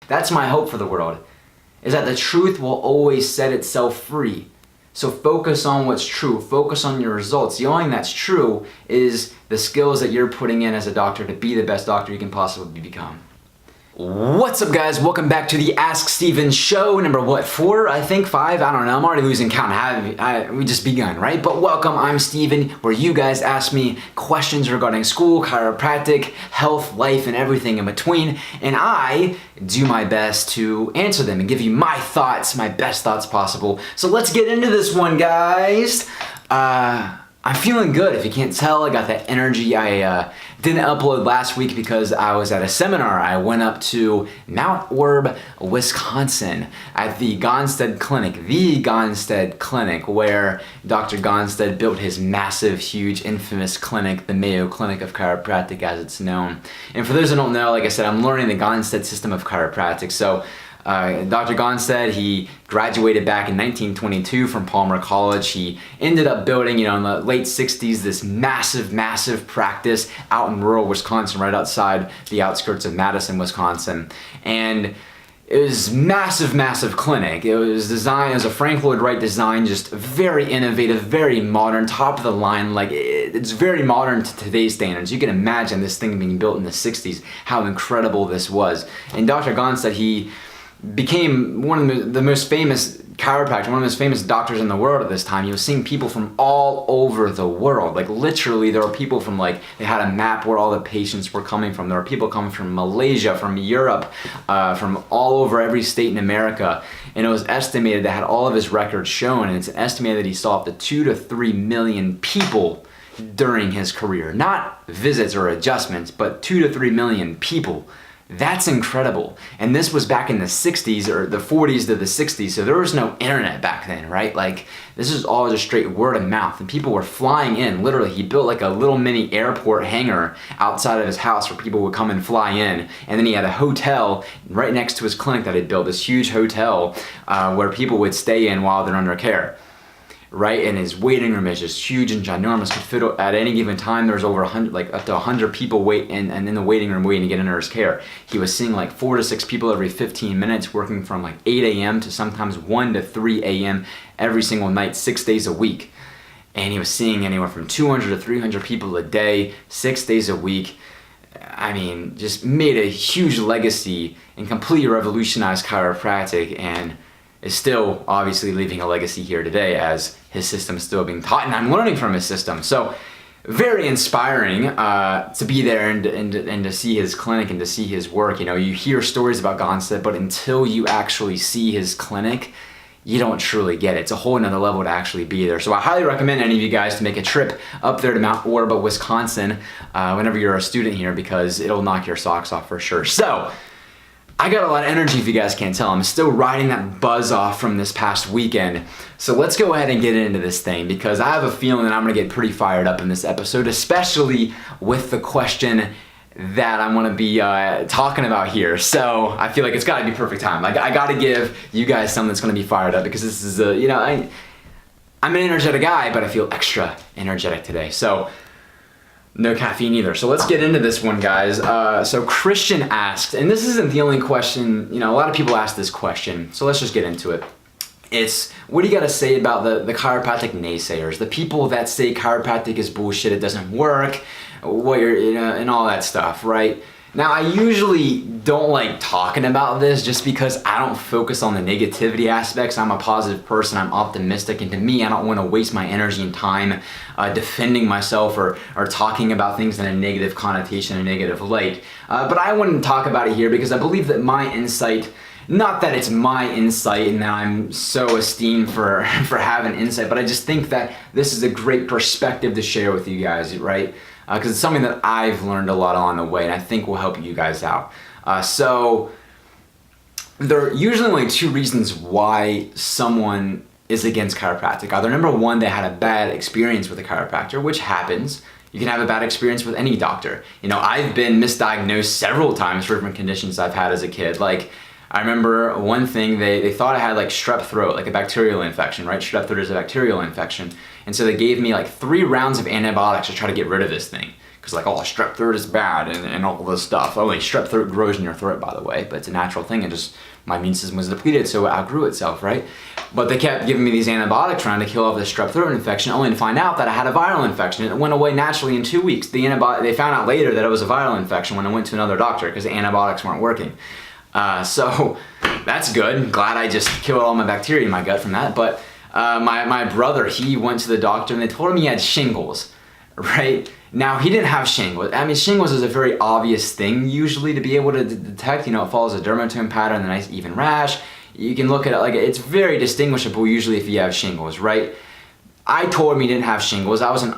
That's my hope for the world, is that the truth will always set itself free. So focus on what's true, focus on your results. The only thing that's true is the skills that you're putting in as a doctor to be the best doctor you can possibly become. What's up, guys? Welcome back to the Ask Steven show, number 4, I think 5, I don't know, I'm already losing count. We just begun, right? But welcome, I'm Steven, where you guys ask me questions regarding school, chiropractic, health, life, and everything in between, and I do my best to answer them and give you my thoughts, my best thoughts possible. So let's get into this one, guys. I'm feeling good. If you can't tell, I got that energy. I didn't upload last week because I was at a seminar. I went up to Mount Orb, Wisconsin at the Gonstead Clinic, where Dr. Gonstead built his massive, huge, infamous clinic, the Mayo Clinic of Chiropractic as it's known. And for those who don't know, like I said, I'm learning the Gonstead system of chiropractic. So Dr. Gonstead, he graduated back in 1922 from Palmer College. He ended up building, in the late 60s, this massive practice out in rural Wisconsin, right outside the outskirts of Madison, Wisconsin. And it was massive clinic. It was designed as a Frank Lloyd Wright design, just very innovative, very modern, top of the line. Like, it's very modern to today's standards. You can imagine this thing being built in the 60s, how incredible this was. And Dr. Gonstead, he became one of the most famous chiropractor, one of the most famous doctors in the world at this time. He was seeing people from all over the world. Like, literally, there were people from, they had a map where all the patients were coming from. There were people coming from Malaysia, from Europe, from all over every state in America. And it was estimated that had all of his records shown, and it's estimated that he saw up to 2 to 3 million people during his career. Not visits or adjustments, but 2 to 3 million people. That's incredible. And this was back in the 60s or the 40s to the 60s, so there was no internet back then, right? Like, this is all just straight word of mouth, and people were flying in. Literally, he built like a little mini airport hangar outside of his house where people would come and fly in, and then he had a hotel right next to his clinic that he built, this huge hotel where people would stay in while they're under care. Right, and his waiting room is just huge and ginormous. Could fit at any given time. There's over 100, up to 100 people wait and in the waiting room waiting to get under his care. He was seeing 4 to 6 people every 15 minutes, working from 8 a.m. to sometimes 1 to 3 a.m. every single night, 6 days a week. And he was seeing anywhere from 200 to 300 people a day, 6 days a week. I mean, just made a huge legacy and completely revolutionized chiropractic, and is still obviously leaving a legacy here today as his system is still being taught, and I'm learning from his system. So very inspiring to be there and to see his clinic and to see his work. You hear stories about Gonstead, but until you actually see his clinic, you don't truly get it. It's a whole nother level to actually be there. So I highly recommend any of you guys to make a trip up there to Mount Orb, Wisconsin, whenever you're a student here, because it'll knock your socks off for sure. So I got a lot of energy, if you guys can't tell. I'm still riding that buzz off from this past weekend. So let's go ahead and get into this thing, because I have a feeling that I'm gonna get pretty fired up in this episode, especially with the question that I'm gonna be talking about here. So I feel like it's gotta be perfect time. Like, I gotta give you guys something that's gonna be fired up, because this is I'm an energetic guy, but I feel extra energetic today. So no caffeine either. So let's get into this one, guys. So Christian asked, and this isn't the only question, a lot of people ask this question, so let's just get into it. It's, what do you gotta say about the chiropractic naysayers, the people that say chiropractic is bullshit, it doesn't work, and all that stuff, right? Now, I usually don't like talking about this just because I don't focus on the negativity aspects. I'm a positive person, I'm optimistic, and to me, I don't want to waste my energy and time defending myself or talking about things in a negative connotation, a negative light. But I wouldn't talk about it here because I believe that my insight, not that it's my insight and that I'm so esteemed for having insight, but I just think that this is a great perspective to share with you guys, right? Because it's something that I've learned a lot along the way, and I think will help you guys out. So there are usually only 2 reasons why someone is against chiropractic. Either number 1, they had a bad experience with a chiropractor, which happens. You can have a bad experience with any doctor. I've been misdiagnosed several times for different conditions I've had as a kid. Like, I remember one thing, they thought I had strep throat, like a bacterial infection, right? Strep throat is a bacterial infection. And so they gave me 3 rounds of antibiotics to try to get rid of this thing. because like, oh, strep throat is bad and all this stuff. Oh, strep throat grows in your throat, by the way, but it's a natural thing. It just, my immune system was depleted, so it outgrew itself, right? But they kept giving me these antibiotics trying to kill off this strep throat infection, only to find out that I had a viral infection. It went away naturally in 2 weeks. They found out later that it was a viral infection when I went to another doctor because the antibiotics weren't working. So that's good. Glad I just killed all my bacteria in my gut from that. But my brother, he went to the doctor and they told him he had shingles, right? Now, he didn't have shingles. I mean, shingles is a very obvious thing usually to be able to detect. You know, it follows a dermatome pattern, a nice even rash. You can look at it like it's very distinguishable usually if you have shingles, right? I told him he didn't have shingles. I was in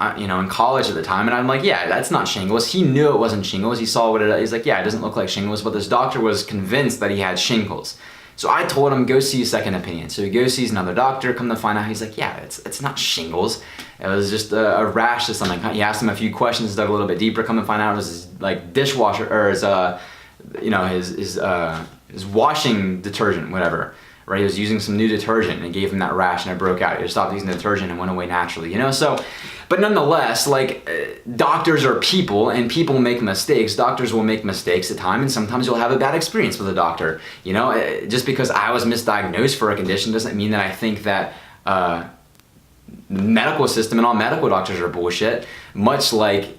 college at the time, and I'm like, yeah, that's not shingles. He knew it wasn't shingles. He saw what it is. He's like, yeah, it doesn't look like shingles, but this doctor was convinced that he had shingles. So I told him, go see a second opinion. So he goes sees another doctor, come to find out, he's like, yeah, it's not shingles. It was just a rash or something. He asked him a few questions, dug a little bit deeper, come to find out it was his like dishwasher, or his washing detergent, whatever. Right, he was using some new detergent and it gave him that rash and it broke out. He just stopped using the detergent and went away naturally, you know? So, but nonetheless, like, doctors are people and people make mistakes. Doctors will make mistakes at times, and sometimes you'll have a bad experience with a doctor. You know, just because I was misdiagnosed for a condition doesn't mean that I think that the medical system and all medical doctors are bullshit. Much like,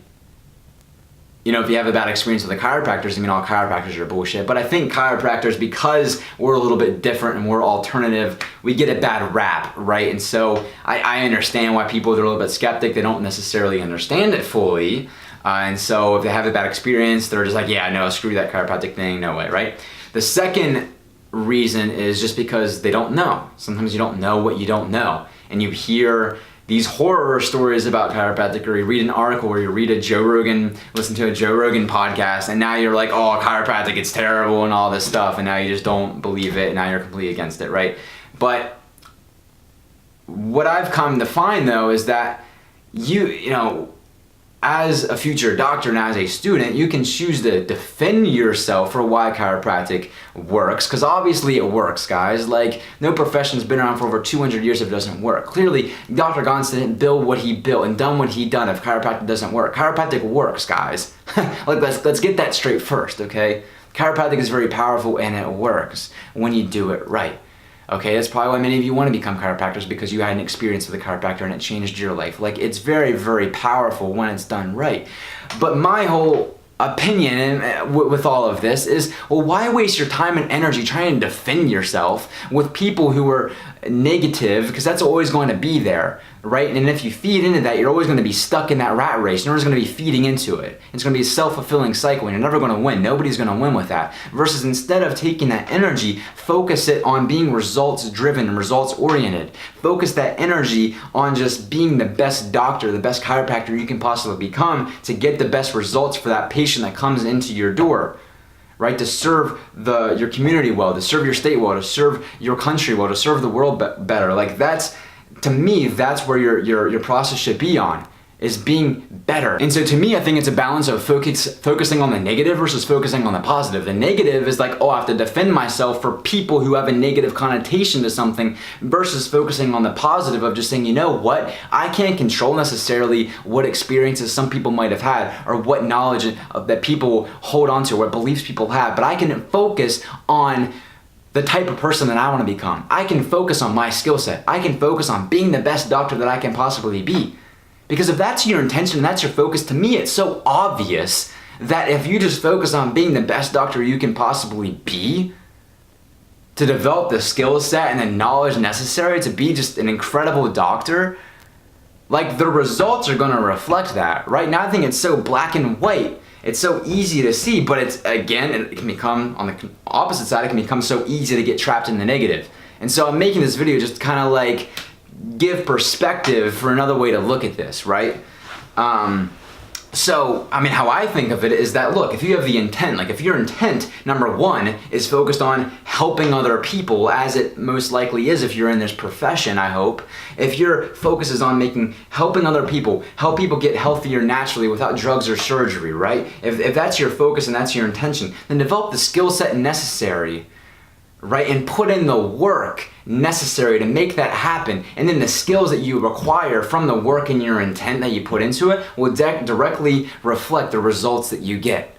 you know, if you have a bad experience with the chiropractors, I mean, all chiropractors are bullshit. But I think chiropractors, because we're a little bit different and we're alternative, we get a bad rap, right? And so I understand why people are a little bit skeptic. They don't necessarily understand it fully. And so if they have a bad experience, they're just like, yeah, no, screw that chiropractic thing, no way, right? The second reason is just because they don't know. Sometimes you don't know what you don't know. And you hear these horror stories about chiropractic, or you read an article, or you read listen to a Joe Rogan podcast, and now you're like, oh, chiropractic, it's terrible and all this stuff, and now you just don't believe it, and now you're completely against it, right? But what I've come to find, though, is that you know, as a future doctor and as a student, you can choose to defend yourself for why chiropractic works, because obviously it works, guys. Like, no profession's been around for over 200 years if it doesn't work. Clearly, Dr. Gonstead didn't build what he built and done what he done if chiropractic doesn't work. Chiropractic works, guys. Like, let's get that straight first, okay? Chiropractic is very powerful and it works when you do it right. Okay, that's probably why many of you want to become chiropractors, because you had an experience with a chiropractor and it changed your life. Like, it's very, very powerful when it's done right. But my whole opinion with all of this is, well, why waste your time and energy trying to defend yourself with people who are negative, because that's always going to be there, right? And if you feed into that, you're always going to be stuck in that rat race. You're always going to be feeding into it. It's going to be a self-fulfilling cycle, and you're never going to win. Nobody's going to win with that. Versus, instead of taking that energy, focus it on being results-driven and results-oriented. Focus that energy on just being the best doctor, the best chiropractor you can possibly become to get the best results for that patient that comes into your door. Right, to serve your community well, to serve your state well, to serve your country well, to serve the world better. Like, that's, to me, that's where your process should be on, is being better. And so to me, I think it's a balance of focusing on the negative versus focusing on the positive. The negative is like, oh, I have to defend myself for people who have a negative connotation to something, versus focusing on the positive of just saying, you know what, I can't control necessarily what experiences some people might have had, or what knowledge that people hold on to, or what beliefs people have, but I can focus on the type of person that I want to become. I can focus on my skill set. I can focus on being the best doctor that I can possibly be. Because if that's your intention and that's your focus, to me it's so obvious that if you just focus on being the best doctor you can possibly be, to develop the skill set and the knowledge necessary to be just an incredible doctor, like, the results are going to reflect that. Right now, I think it's so black and white. It's so easy to see, but it's, again, it can become, on the opposite side, it can become so easy to get trapped in the negative. And so I'm making this video just kind of like give perspective for another way to look at this, right? So, I mean, how I think of it is that, look, if you have the intent, like if your intent, number one, is focused on helping other people, as it most likely is if you're in this profession, I hope. If your focus is on helping other people, help people get healthier naturally without drugs or surgery, right? If that's your focus and that's your intention, then develop the skill set necessary right? And put in the work necessary to make that happen. And then the skills that you require from the work and your intent that you put into it will directly reflect the results that you get,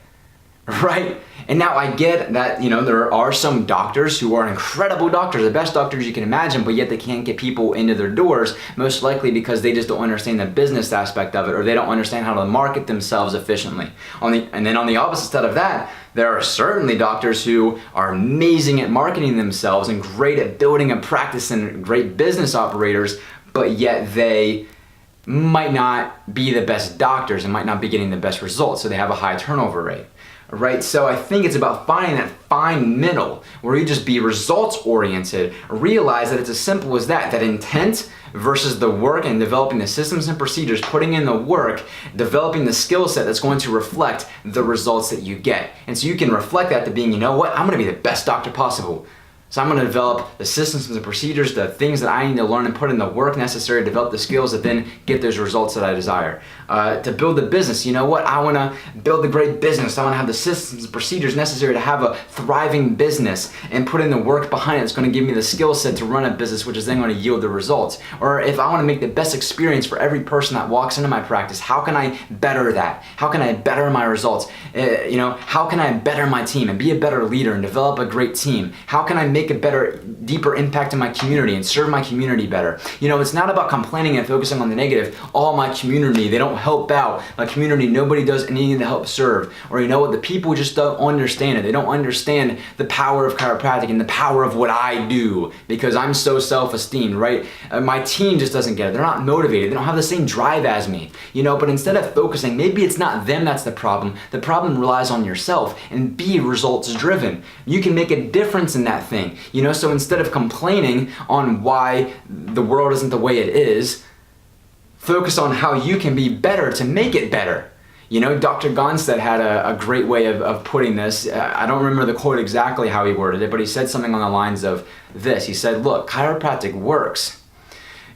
right? And now I get that, there are some doctors who are incredible doctors, the best doctors you can imagine, but yet they can't get people into their doors, most likely because they just don't understand the business aspect of it, or they don't understand how to market themselves efficiently. And then on the opposite side of that, there are certainly doctors who are amazing at marketing themselves and great at building a practice and great business operators, but yet they might not be the best doctors and might not be getting the best results, so they have a high turnover rate. Right? So I think it's about finding that fine middle where you just be results oriented, realize that it's as simple as that intent versus the work and developing the systems and procedures, putting in the work, developing the skill set that's going to reflect the results that you get. And so you can reflect that to being, I'm going to be the best doctor possible. So I'm going to develop the systems and the procedures, the things that I need to learn and put in the work necessary to develop the skills that then get those results that I desire. To build a business, I want to build a great business. I want to have the systems and procedures necessary to have a thriving business and put in the work behind it that's going to give me the skill set to run a business, which is then going to yield the results. Or if I want to make the best experience for every person that walks into my practice, how can I better that? How can I better my results? How can I better my team and be a better leader and develop a great team? How can I make a better, deeper impact in my community and serve my community better? It's not about complaining and focusing on the negative. All my community, they don't help out. My community, nobody does anything to help serve. Or the people just don't understand it. They don't understand the power of chiropractic and the power of what I do because I'm so self-esteemed, right? My team just doesn't get it. They're not motivated. They don't have the same drive as me, but instead of focusing, maybe it's not them that's the problem. The problem relies on yourself, and be results driven. You can make a difference in that thing. So instead of complaining on why the world isn't the way it is, focus on how you can be better to make it better. Dr. Gonstead had a great way of putting this. I don't remember the quote exactly how he worded it, but he said something on the lines of this. He said, look, chiropractic works.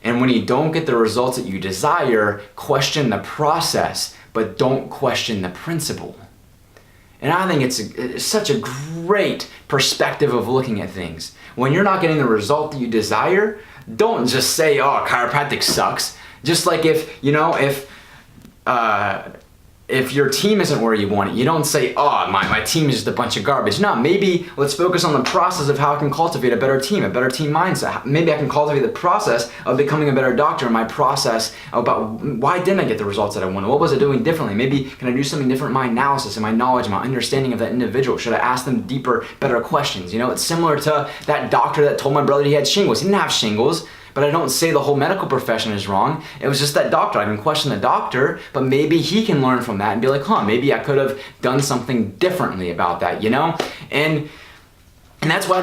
And when you don't get the results that you desire, question the process, but don't question the principle. And I think it's such a great perspective of looking at things. When you're not getting the result that you desire, don't just say, oh, chiropractic sucks. Just like if your team isn't where you want it, you don't say, oh, my team is just a bunch of garbage. No, maybe let's focus on the process of how I can cultivate a better team mindset. Maybe I can cultivate the process of becoming a better doctor, my process about why didn't I get the results that I wanted? What was I doing differently? Maybe can I do something different in my analysis and my knowledge, my understanding of that individual? Should I ask them deeper, better questions? It's similar to that doctor that told my brother he had shingles. He didn't have shingles. But I don't say the whole medical profession is wrong. It was just that doctor. I can question the doctor, but maybe he can learn from that and be like, maybe I could have done something differently about that, And that's why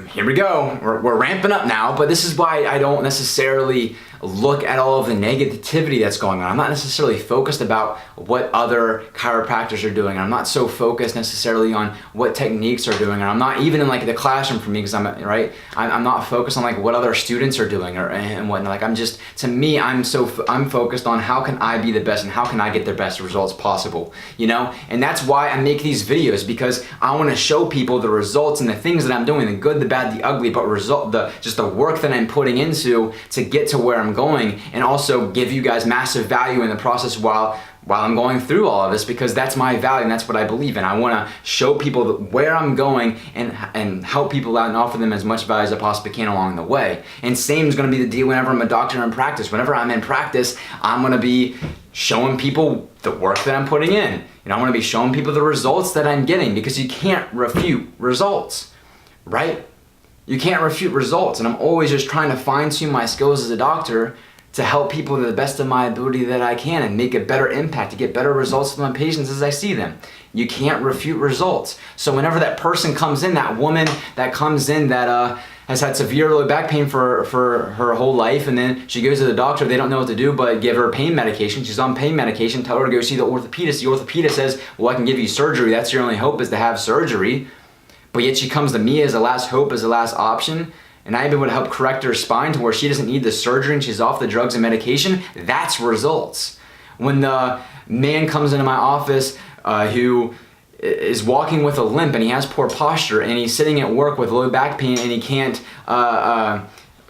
here we go, we're ramping up now, but this is why I don't necessarily look at all of the negativity that's going on. I'm not necessarily focused about what other chiropractors are doing. I'm not so focused necessarily on what techniques are doing. And I'm not even in the classroom for me because I'm not focused on what other students are doing and whatnot. I'm focused on how can I be the best and how can I get the best results possible, And that's why I make these videos, because I want to show people the results and the things that I'm doing, the good, the bad, the ugly, but just the work that I'm putting into to get to where I'm going, and also give you guys massive value in the process while I'm going through all of this, because that's my value and that's what I believe in. I want to show people where I'm going and help people out and offer them as much value as I possibly can along the way. And same is going to be the deal whenever I'm a doctor in practice. Whenever I'm in practice, I'm going to be showing people the work that I'm putting in. I'm going to be showing people the results that I'm getting, because you can't refute results, right? You can't refute results, and I'm always just trying to fine-tune my skills as a doctor to help people to the best of my ability that I can and make a better impact, to get better results with my patients as I see them. You can't refute results. So whenever that person comes in, that woman that comes in that has had severe low back pain for her whole life, and then she goes to the doctor, they don't know what to do but give her pain medication. She's on pain medication, tell her to go see the orthopedist. The orthopedist says, well, I can give you surgery. That's your only hope, is to have surgery. But yet she comes to me as a last hope, as a last option, and I'm able to help correct her spine to where she doesn't need the surgery and she's off the drugs and medication. That's results. When the man comes into my office who is walking with a limp and he has poor posture and he's sitting at work with low back pain and he can't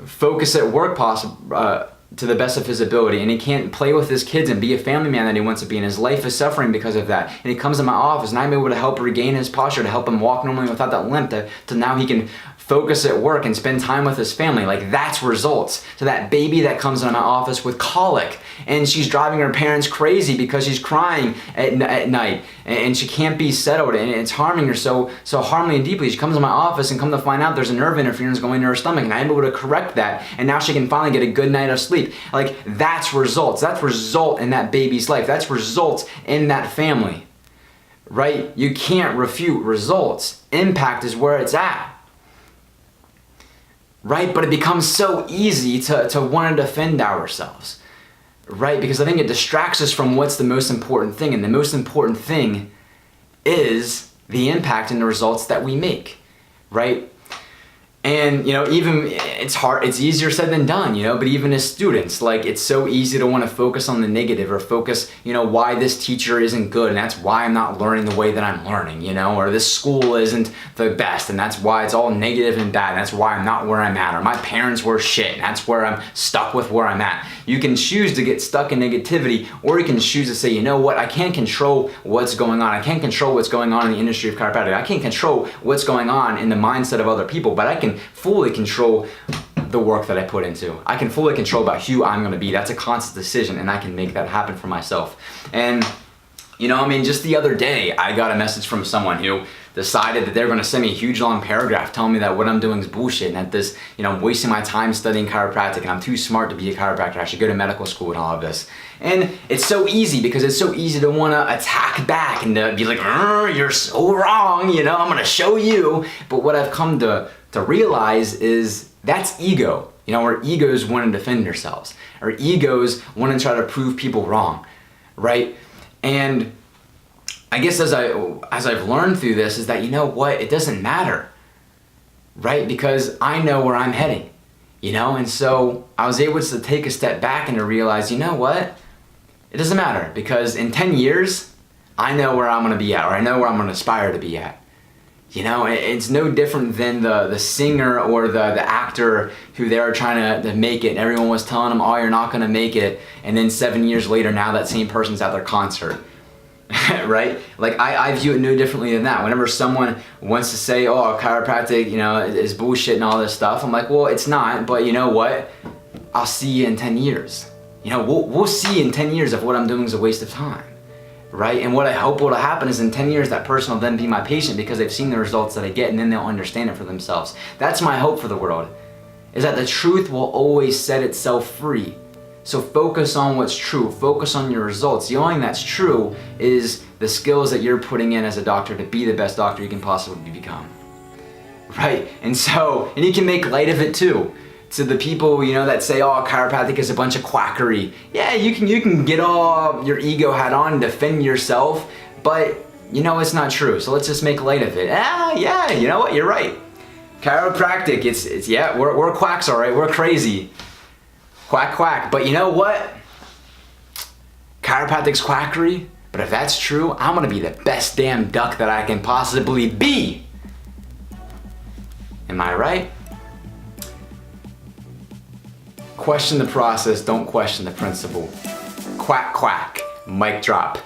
focus at work to the best of his ability, and he can't play with his kids and be a family man that he wants to be, and his life is suffering because of that, and he comes to my office and I'm able to help regain his posture, to help him walk normally without that limp, to now he can focus at work and spend time with his family. Like, that's results. To that baby that comes into my office with colic and she's driving her parents crazy because she's crying at night and she can't be settled and it's harming her so harmfully and deeply. She comes to my office and come to find out there's a nerve interference going to her stomach, and I'm able to correct that, and now she can finally get a good night of sleep. Like, that's results. That's result in that baby's life. That's results in that family, right? You can't refute results. Impact is where it's at. Right? But it becomes so easy to want to defend ourselves, right? Because I think it distracts us from what's the most important thing. And the most important thing is the impact and the results that we make, right? And, even it's hard, it's easier said than done, but even as students, like, it's so easy to want to focus on the negative or focus, why this teacher isn't good and that's why I'm not learning the way that I'm learning, or this school isn't the best and that's why it's all negative and bad and that's why I'm not where I'm at, or my parents were shit and that's where I'm stuck with where I'm at. You can choose to get stuck in negativity, or you can choose to say, you know what, I can't control what's going on. I can't control what's going on in the industry of chiropractic. I can't control what's going on in the mindset of other people, but I can fully control the work that I put into. I can fully control about who I'm going to be. That's a conscious decision, and I can make that happen for myself. And just the other day, I got a message from someone who decided that they're going to send me a huge long paragraph telling me that what I'm doing is bullshit and that this, I'm wasting my time studying chiropractic and I'm too smart to be a chiropractor. I should go to medical school and all of this. And it's so easy because it's so easy to want to attack back and to be like, you're so wrong, I'm going to show you. But what I've come to realize is that's ego. Our egos want to defend ourselves. Our egos want to try to prove people wrong, right? And I guess as I've learned through this is that, it doesn't matter, right? Because I know where I'm heading, and so I was able to take a step back and to realize, it doesn't matter, because in 10 years, I know where I'm going to be at, or I know where I'm going to aspire to be at. It's no different than the singer or the actor who they were trying to make it, and everyone was telling them, oh, you're not going to make it, and then 7 years later, now that same person's at their concert. Right? Like, I view it no differently than that. Whenever someone wants to say, oh, chiropractic, is bullshit and all this stuff, I'm like, well, it's not, but you know what? I'll see you in 10 years. We'll see in 10 years if what I'm doing is a waste of time. Right? And what I hope will happen is in 10 years, that person will then be my patient because they've seen the results that I get, and then they'll understand it for themselves. That's my hope for the world, is that the truth will always set itself free. So focus on what's true. Focus on your results. The only thing that's true is the skills that you're putting in as a doctor to be the best doctor you can possibly become. Right? And you can make light of it too. To the people, that say, oh, chiropractic is a bunch of quackery. Yeah, you can get all your ego hat on and defend yourself, but it's not true. So let's just make light of it. Yeah, you know what? You're right. Chiropractic, it's we're quacks, all right. We're crazy. Quack, quack. But you know what? Chiropractic's quackery, but if that's true, I'm gonna be the best damn duck that I can possibly be. Am I right? Question the process, don't question the principle. Quack, quack. Mic drop.